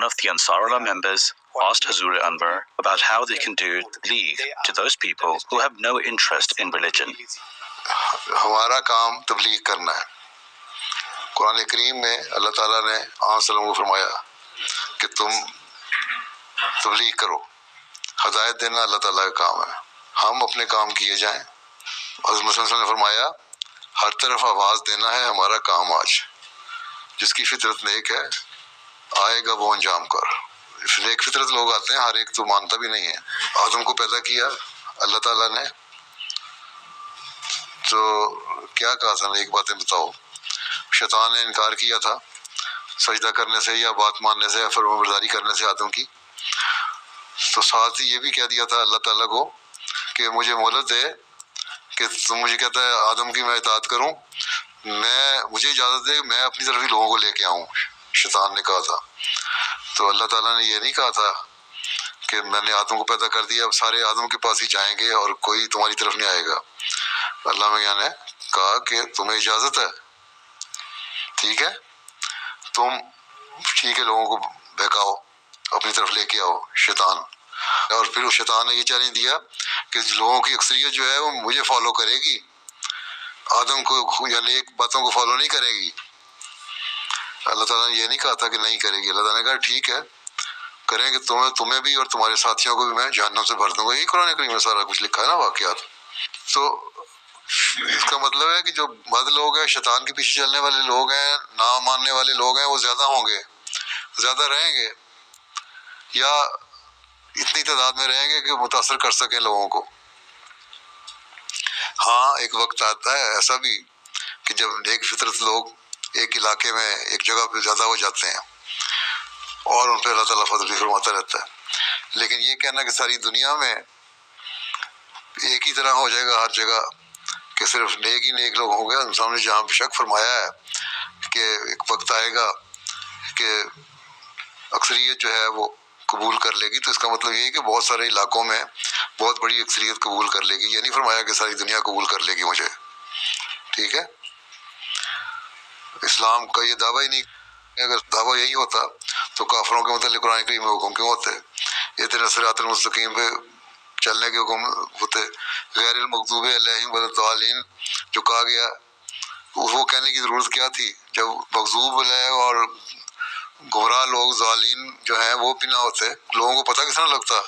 one of the Ansarullah members asked Hazur Anwar about how they can do tabligh to those people who have no interest in religion. ہمارا کام تبلیغ کرنا ہے. قرآن کریم میں اللہ تعالیٰ نے آن وسلم کو فرمایا کہ تم تبلیغ کرو. ہدایت دینا اللہ تعالیٰ کا کام ہے. ہم اپنے کام کیے جائیں. حضرت محمد صلی اللہ علیہ وسلم نے فرمایا ہر طرف آواز دینا ہے ہمارا کام. آج جس کی فطرت نیک ہے آئے گا وہ انجام کر. نیک فطرت لوگ آتے ہیں، ہر ایک تو مانتا بھی نہیں ہے. آدم کو پیدا کیا اللہ تعالیٰ نے تو کیا کہا تھا؟ ایک باتیں بتاؤ. شیطان نے انکار کیا تھا سجدہ کرنے سے یا بات ماننے سے یا فرمانبرداری کرنے سے آدم کی. تو ساتھ ہی یہ بھی کہہ دیا تھا اللہ تعالیٰ کو کہ مجھے مہلت دے کہ تم مجھے کہتا ہے آدم کی میں اطاعت کروں، مجھے اجازت دے میں اپنی طرف ہی لوگوں کو لے کے آؤں. شیطان نے کہا تھا. تو اللہ تعالیٰ نے یہ نہیں کہا تھا کہ میں نے آدم کو پیدا کر دیا اب سارے آدم کے پاس ہی جائیں گے اور کوئی تمہاری طرف نہیں آئے گا. اللہ میاں نے کہا کہ تمہیں اجازت ہے، ٹھیک ہے، تم ٹھیک ہے لوگوں کو بہکاؤ، اپنی طرف لے کے آؤ شیطان. اور پھر اس شیطان نے یہ چیلنج دیا کہ لوگوں کی اکثریت جو ہے وہ مجھے فالو کرے گی، آدم کو یا نیک باتوں کو فالو نہیں کرے گی. اللہ تعالیٰ نے یہ نہیں کہا تھا کہ نہیں کرے گی. اللہ تعالیٰ نے کہا ٹھیک ہے کریں گے، تمہیں بھی اور تمہارے ساتھیوں کو بھی میں جہنم سے بھر دوں گا. یہ قرآن کریم میں سارا کچھ لکھا ہے نا واقعات. تو اس کا مطلب ہے کہ جو بد لوگ ہیں، شیطان کے پیچھے چلنے والے لوگ ہیں، نہ ماننے والے لوگ ہیں، وہ زیادہ ہوں گے، زیادہ رہیں گے، یا اتنی تعداد میں رہیں گے کہ متاثر کر سکیں لوگوں کو. ہاں ایک وقت آتا ہے ایسا بھی کہ جب نیک فطرت لوگ ایک علاقے میں ایک جگہ پہ زیادہ ہو جاتے ہیں اور ان پہ اللہ تعالیٰ فضل بھی فرماتا رہتا ہے. لیکن یہ کہنا کہ ساری دنیا میں ایک ہی طرح ہو جائے گا ہر جگہ کہ صرف نیک ہی نیک لوگ ہوں گے، انسان نے جہاں بے شک فرمایا ہے کہ ایک وقت آئے گا کہ اکثریت جو ہے وہ قبول کر لے گی. تو اس کا مطلب یہ ہے کہ بہت سارے علاقوں میں بہت بڑی اکثریت قبول کر لے گی. یہ نہیں فرمایا کہ ساری دنیا قبول کر لے گی مجھے، ٹھیک ہے. اسلام کا یہ دعویٰ ہی نہیں. اگر دعویٰ یہی ہوتا تو کافروں کے متعلق قرآن کریم میں حکم کیوں ہوتے؟ اہدنا الصراط المستقیم پہ چلنے کے حکم ہوتے. غیر المغضوب علیہم ولا الضالین جو کہا گیا وہ کہنے کی ضرورت کیا تھی جب مغضوب علیہ اور گمراہ لوگ ضالین جو ہیں وہ بھی نہ ہوتے؟ لوگوں کو پتہ کس طرح لگتا؟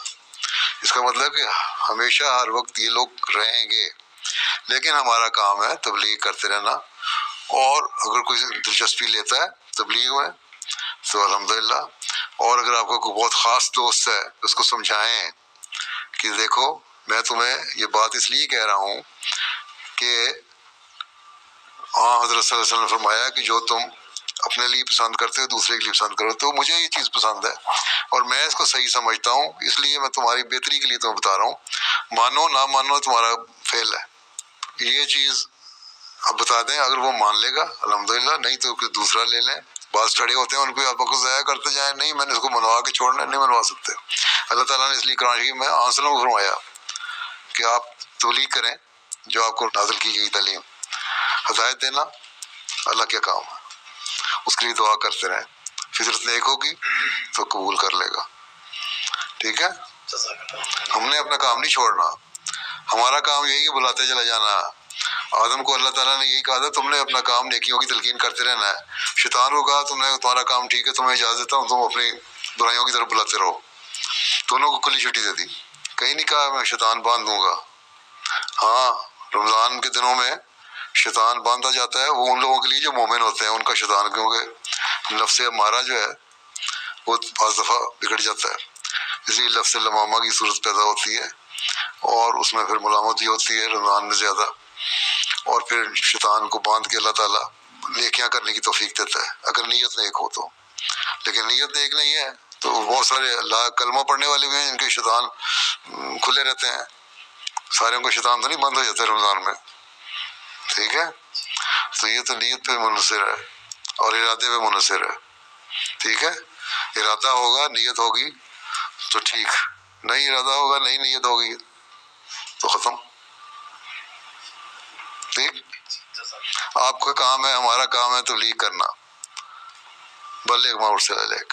اس کا مطلب کہ ہمیشہ ہر وقت یہ لوگ رہیں گے. لیکن ہمارا کام ہے تبلیغ کرتے رہنا، اور اگر کوئی دلچسپی لیتا ہے تبلیغ میں تو الحمدللہ. اور اگر آپ کا کوئی بہت خاص دوست ہے اس کو سمجھائیں کہ دیکھو میں تمہیں یہ بات اس لیے کہہ رہا ہوں کہ حضرت صلی اللہ علیہ وسلم نے فرمایا کہ جو تم اپنے لیے پسند کرتے ہو دوسرے کے لیے پسند کرو. تو مجھے یہ چیز پسند ہے اور میں اس کو صحیح سمجھتا ہوں، اس لیے میں تمہاری بہتری کے لیے تمہیں بتا رہا ہوں. مانو نہ مانو تمہارا فعل ہے. یہ چیز اب بتا دیں، اگر وہ مان لے گا الحمدللہ، نہیں تو کوئی دوسرا لے لیں. بعض ٹھڑے ہوتے ہیں ان کو آپ کو ضائع کرتے جائیں، نہیں میں نے اس کو منوا کے چھوڑنا، نہیں منوا سکتے. اللہ تعالیٰ نے اس لیے قرآن شریف میں آنسلوں کو فرمایا کہ آپ تبلیغ کریں جو آپ کو نازل کی گئی تعلیم. ہدایت دینا اللہ کے کام ہے، اس کے لیے دعا کرتے رہیں. فطرت نیک ہوگی تو قبول کر لے گا، ٹھیک ہے. ہم نے اپنا کام نہیں چھوڑنا، ہمارا کام یہی ہے بلاتے چلا جانا. آدم کو اللہ تعالیٰ نے یہی کہا تھا تم نے اپنا کام نیکیوں کی تلقین کرتے رہنا ہے. شیطان کو کہا تمہارا کام ٹھیک ہے، تمہیں اجازت دیتا ہوں تم اپنی برائیوں کی طرف بلاتے رہو. دونوں کو کھلی چھٹی دے دی. کہیں نہیں کہا میں شیطان باندھ دوں گا. ہاں رمضان کے دنوں میں شیطان باندھا جاتا ہے وہ ان لوگوں کے لیے جو مومن ہوتے ہیں ان کا شیطان، کیونکہ نفس ہمارا جو ہے وہ بعض دفعہ بگڑ جاتا ہے، اس لیے لفظ لمامہ کی صورت پیدا ہوتی ہے اور اس میں پھر ملامت بھی ہوتی ہے رمضان میں زیادہ. اور پھر شیطان کو باندھ کے اللہ تعالیٰ نیکیاں کرنے کی توفیق دیتا ہے اگر نیت نیک ہو تو. لیکن نیت نیک نہیں ہے تو بہت سارے اللہ کلمہ پڑھنے والے بھی ہیں جن کے شیطان کھلے رہتے ہیں. سارے کو شیطان تو نہیں بند ہو جاتے رمضان میں، ٹھیک ہے. تو یہ تو نیت پہ منحصر ہے اور ارادے پہ منحصر ہے، ٹھیک ہے. ارادہ ہوگا نیت ہوگی تو ٹھیک، نہیں ارادہ ہوگا نہیں نیت ہوگی تو ختم، ٹھیک. آپ کا کام ہے، ہمارا کام ہے تبلیغ کرنا. بلغ ما ارسل الیک.